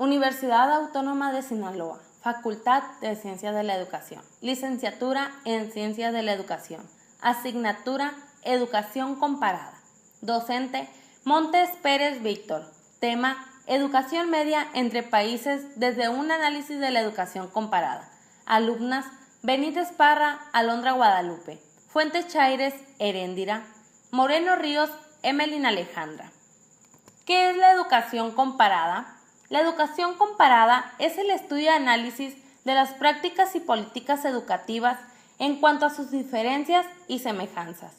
Universidad Autónoma de Sinaloa, Facultad de Ciencias de la Educación, Licenciatura en Ciencias de la Educación, Asignatura Educación Comparada. Docente Montes Pérez Víctor. Tema Educación media entre países desde un análisis de la educación comparada. Alumnas Benítez Parra, Alondra Guadalupe. Fuentes Chaires, Heréndira. Moreno Ríos, Emelina Alejandra. ¿Qué es la educación comparada? La educación comparada es el estudio y análisis de las prácticas y políticas educativas en cuanto a sus diferencias y semejanzas,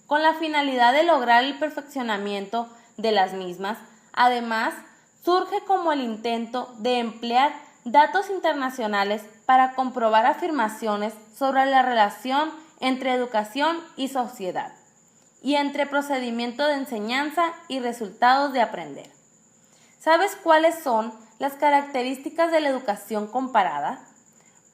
con la finalidad de lograr el perfeccionamiento de las mismas. Además, surge como el intento de emplear datos internacionales para comprobar afirmaciones sobre la relación entre educación y sociedad, y entre procedimiento de enseñanza y resultados de aprender. ¿Sabes cuáles son las características de la educación comparada?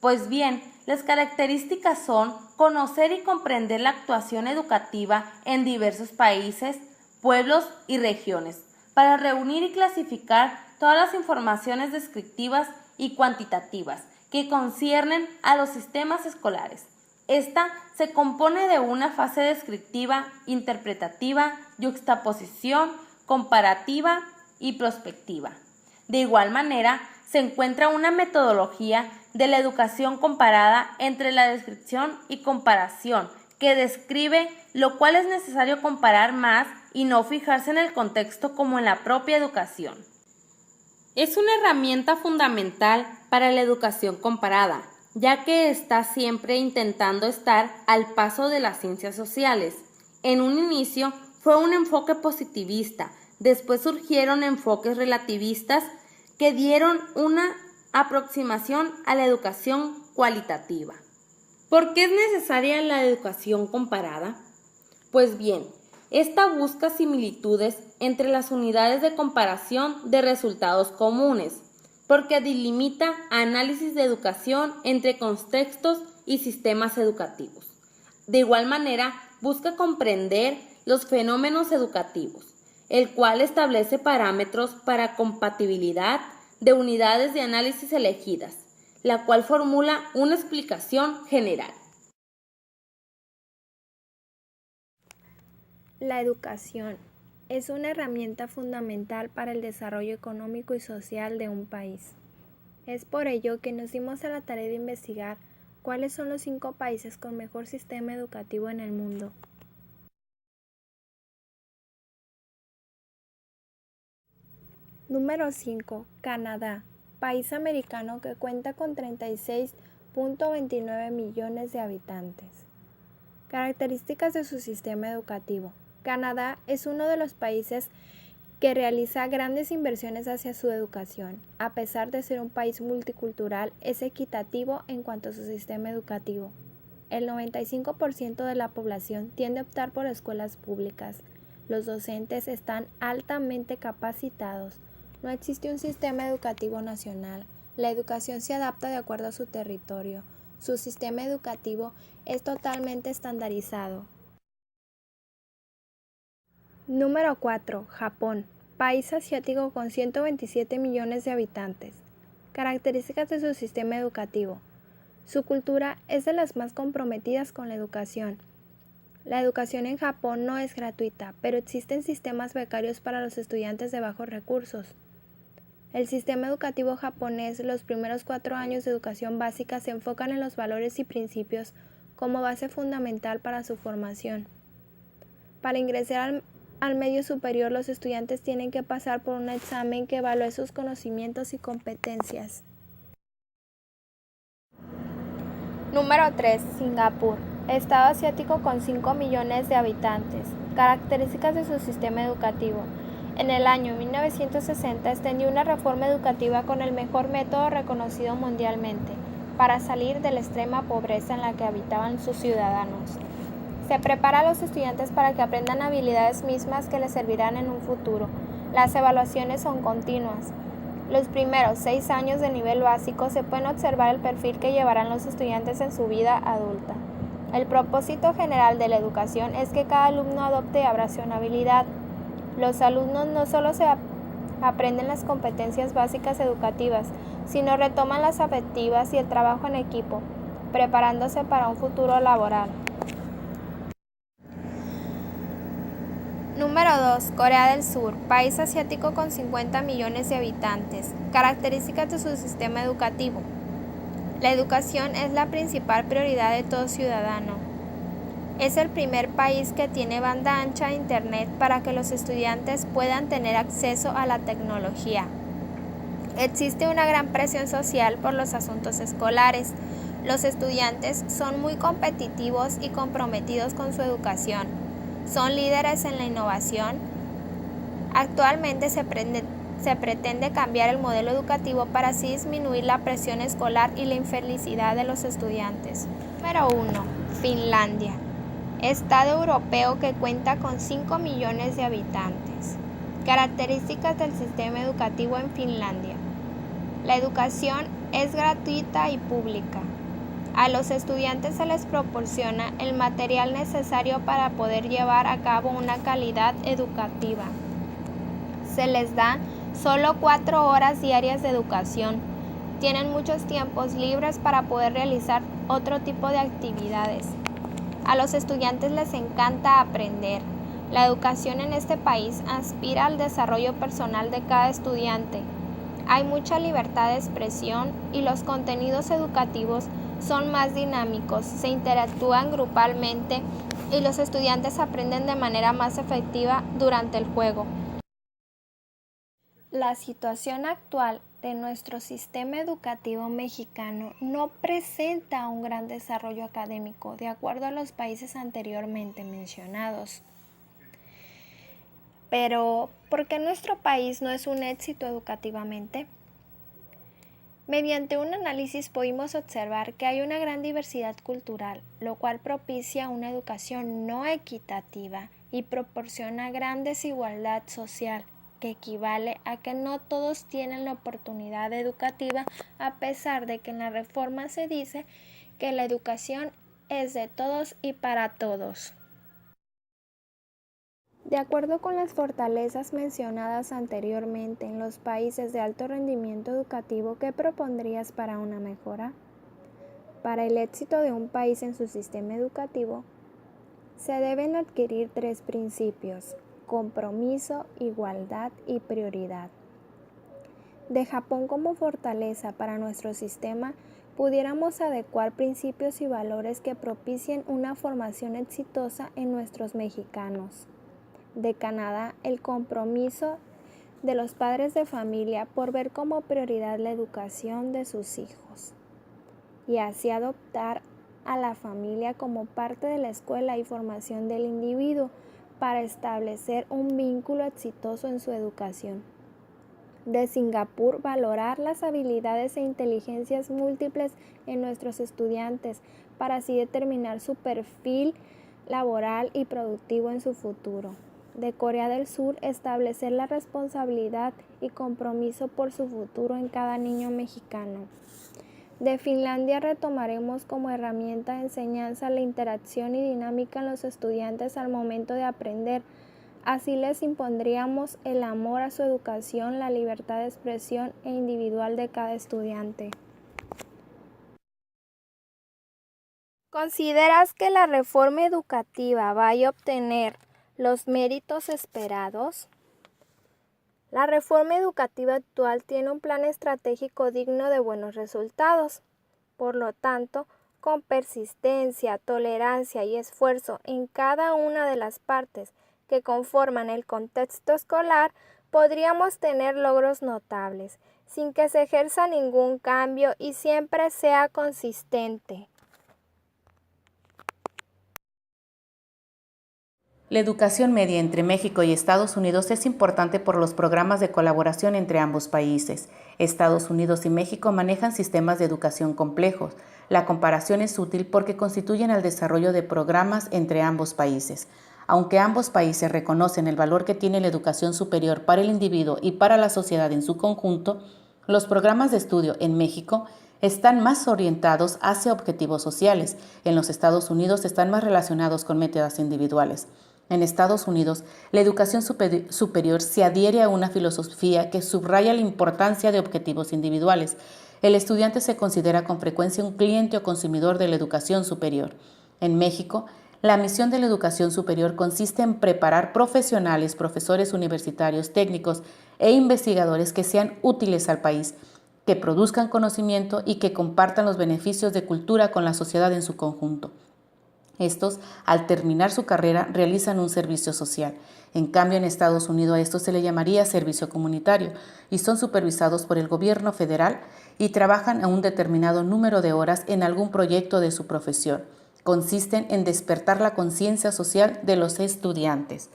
Pues bien, las características son conocer y comprender la actuación educativa en diversos países, pueblos y regiones, para reunir y clasificar todas las informaciones descriptivas y cuantitativas que conciernen a los sistemas escolares. Esta se compone de una fase descriptiva, interpretativa, yuxtaposición, comparativa y prospectiva. De igual manera, se encuentra una metodología de la educación comparada entre la descripción y comparación, que describe lo cual es necesario comparar más y no fijarse en el contexto como en la propia educación. Es una herramienta fundamental para la educación comparada, ya que está siempre intentando estar al paso de las ciencias sociales. En un inicio fue un enfoque positivista, después surgieron enfoques relativistas que dieron una aproximación a la educación cualitativa. ¿Por qué es necesaria la educación comparada? Pues bien, esta busca similitudes entre las unidades de comparación de resultados comunes, porque delimita análisis de educación entre contextos y sistemas educativos. De igual manera, busca comprender los fenómenos educativos, el cual establece parámetros para compatibilidad de unidades de análisis elegidas, la cual formula una explicación general. La educación es una herramienta fundamental para el desarrollo económico y social de un país. Es por ello que nos dimos a la tarea de investigar cuáles son los 5 países con mejor sistema educativo en el mundo. Número 5. Canadá, país americano que cuenta con 36.29 millones de habitantes. Características de su sistema educativo. Canadá es uno de los países que realiza grandes inversiones hacia su educación. A pesar de ser un país multicultural, es equitativo en cuanto a su sistema educativo. El 95% de la población tiende a optar por escuelas públicas. Los docentes están altamente capacitados. No existe un sistema educativo nacional. La educación se adapta de acuerdo a su territorio. Su sistema educativo es totalmente estandarizado. Número 4. Japón, país asiático con 127 millones de habitantes. Características de su sistema educativo. Su cultura es de las más comprometidas con la educación. La educación en Japón no es gratuita, pero existen sistemas becarios para los estudiantes de bajos recursos. El sistema educativo japonés, los primeros 4 años de educación básica se enfocan en los valores y principios como base fundamental para su formación. Para ingresar al medio superior, los estudiantes tienen que pasar por un examen que evalúe sus conocimientos y competencias. Número 3. Singapur, estado asiático con 5 millones de habitantes. Características de su sistema educativo. En el año 1960 extendió una reforma educativa con el mejor método reconocido mundialmente para salir de la extrema pobreza en la que habitaban sus ciudadanos. Se prepara a los estudiantes para que aprendan habilidades mismas que les servirán en un futuro. Las evaluaciones son continuas. Los primeros 6 años de nivel básico se pueden observar el perfil que llevarán los estudiantes en su vida adulta. El propósito general de la educación es que cada alumno adopte y abrace una habilidad. Los alumnos no solo se aprenden las competencias básicas educativas, sino retoman las afectivas y el trabajo en equipo, preparándose para un futuro laboral. Número 2. Corea del Sur, país asiático con 50 millones de habitantes. Características de su sistema educativo. La educación es la principal prioridad de todo ciudadano. Es el primer país que tiene banda ancha de Internet para que los estudiantes puedan tener acceso a la tecnología. Existe una gran presión social por los asuntos escolares. Los estudiantes son muy competitivos y comprometidos con su educación. Son líderes en la innovación. Actualmente se pretende cambiar el modelo educativo para así disminuir la presión escolar y la infelicidad de los estudiantes. Número 1. Finlandia. Estado europeo que cuenta con 5 millones de habitantes. Características del sistema educativo en Finlandia. La educación es gratuita y pública. A los estudiantes se les proporciona el material necesario para poder llevar a cabo una calidad educativa. Se les da solo 4 horas diarias de educación. Tienen muchos tiempos libres para poder realizar otro tipo de actividades. A los estudiantes les encanta aprender. La educación en este país aspira al desarrollo personal de cada estudiante. Hay mucha libertad de expresión y los contenidos educativos son más dinámicos, se interactúan grupalmente y los estudiantes aprenden de manera más efectiva durante el juego. La situación actual de nuestro sistema educativo mexicano no presenta un gran desarrollo académico de acuerdo a los países anteriormente mencionados. Pero, ¿por qué nuestro país no es un éxito educativamente? Mediante un análisis pudimos observar que hay una gran diversidad cultural, lo cual propicia una educación no equitativa y proporciona gran desigualdad social, que equivale a que no todos tienen la oportunidad educativa, a pesar de que en la reforma se dice que la educación es de todos y para todos. De acuerdo con las fortalezas mencionadas anteriormente en los países de alto rendimiento educativo, ¿qué propondrías para una mejora? Para el éxito de un país en su sistema educativo, se deben adquirir 3 principios: compromiso, igualdad y prioridad. De Japón como fortaleza para nuestro sistema, pudiéramos adecuar principios y valores que propicien una formación exitosa en nuestros mexicanos. De Canadá, el compromiso de los padres de familia por ver como prioridad la educación de sus hijos y así adoptar a la familia como parte de la escuela y formación del individuo para establecer un vínculo exitoso en su educación. De Singapur, valorar las habilidades e inteligencias múltiples en nuestros estudiantes para así determinar su perfil laboral y productivo en su futuro. De Corea del Sur, establecer la responsabilidad y compromiso por su futuro en cada niño mexicano. De Finlandia, retomaremos como herramienta de enseñanza la interacción y dinámica en los estudiantes al momento de aprender. Así les impondríamos el amor a su educación, la libertad de expresión e individual de cada estudiante. ¿Consideras que la reforma educativa vaya a obtener los méritos esperados? La reforma educativa actual tiene un plan estratégico digno de buenos resultados. Por lo tanto, con persistencia, tolerancia y esfuerzo en cada una de las partes que conforman el contexto escolar, podríamos tener logros notables, sin que se ejerza ningún cambio y siempre sea consistente. La educación media entre México y Estados Unidos es importante por los programas de colaboración entre ambos países. Estados Unidos y México manejan sistemas de educación complejos. La comparación es útil porque constituyen el desarrollo de programas entre ambos países. Aunque ambos países reconocen el valor que tiene la educación superior para el individuo y para la sociedad en su conjunto, los programas de estudio en México están más orientados hacia objetivos sociales. En los Estados Unidos están más relacionados con metas individuales. En Estados Unidos, la educación superior se adhiere a una filosofía que subraya la importancia de objetivos individuales. El estudiante se considera con frecuencia un cliente o consumidor de la educación superior. En México, la misión de la educación superior consiste en preparar profesionales, profesores universitarios, técnicos e investigadores que sean útiles al país, que produzcan conocimiento y que compartan los beneficios de cultura con la sociedad en su conjunto. Estos, al terminar su carrera, realizan un servicio social. En cambio, en Estados Unidos a esto se le llamaría servicio comunitario y son supervisados por el gobierno federal y trabajan a un determinado número de horas en algún proyecto de su profesión. Consisten en despertar la conciencia social de los estudiantes.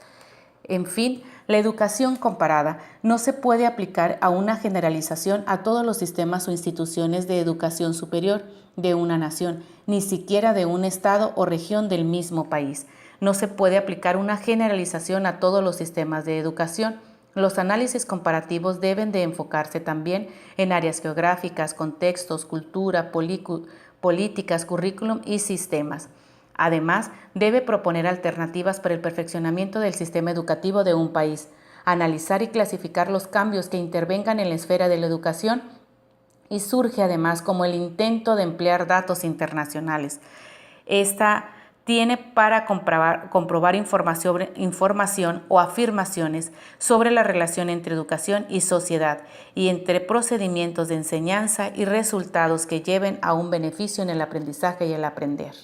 En fin, la educación comparada no se puede aplicar a una generalización a todos los sistemas o instituciones de educación superior de una nación, ni siquiera de un estado o región del mismo país. No se puede aplicar una generalización a todos los sistemas de educación. Los análisis comparativos deben de enfocarse también en áreas geográficas, contextos, cultura, políticas, currículum y sistemas. Además, debe proponer alternativas para el perfeccionamiento del sistema educativo de un país, analizar y clasificar los cambios que intervengan en la esfera de la educación y surge además como el intento de emplear datos internacionales. Esta tiene para comprobar información o afirmaciones sobre la relación entre educación y sociedad y entre procedimientos de enseñanza y resultados que lleven a un beneficio en el aprendizaje y el aprender.